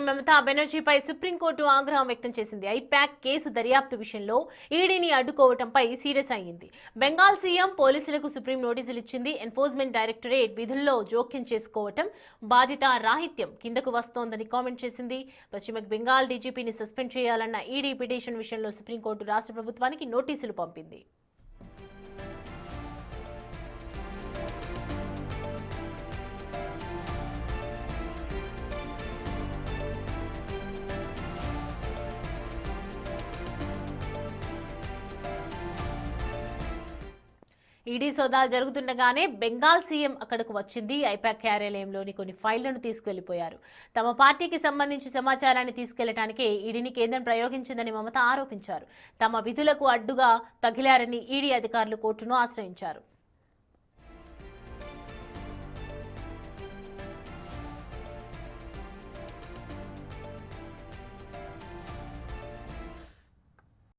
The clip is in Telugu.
మమతా బెనర్జీపై సుప్రీంకోర్టు ఆగ్రహం వ్యక్తం చేసింది. ఐపాక్ కేసు దర్యాప్తు విషయంలో ఈడీని అడ్డుకోవడంపై సీరియస్ అయ్యింది. బెంగాల్ సీఎం పోలీసులకు సుప్రీం నోటీసులు ఇచ్చింది. ఎన్ఫోర్స్మెంట్ డైరెక్టరేట్ విధుల్లో జోక్యం చేసుకోవటం బాధిత రాహిత్యం కిందకు వస్తోందని కామెంట్ చేసింది. పశ్చిమ బెంగాల్ డీజీపీని సస్పెండ్ చేయాలన్న ఈడీ పిటిషన్ విషయంలో సుప్రీంకోర్టు రాష్ట్ర ప్రభుత్వానికి నోటీసులు పంపింది. ఈడీ సోదాలు జరుగుతుండగానే బెంగాల్ సీఎం అక్కడకు వచ్చింది. ఐపాక్ కార్యాలయంలోని కొన్ని ఫైళ్లను తీసుకెళ్లిపోయారు. తమ పార్టీకి సంబంధించి సమాచారాన్ని తీసుకెళ్లడానికే ఈడీని కేంద్రం ప్రయోగించిందని మమత ఆరోపించారు. తమ విధులకు అడ్డుగా తగిలారని ఈడీ అధికారులు కోర్టును ఆశ్రయించారు.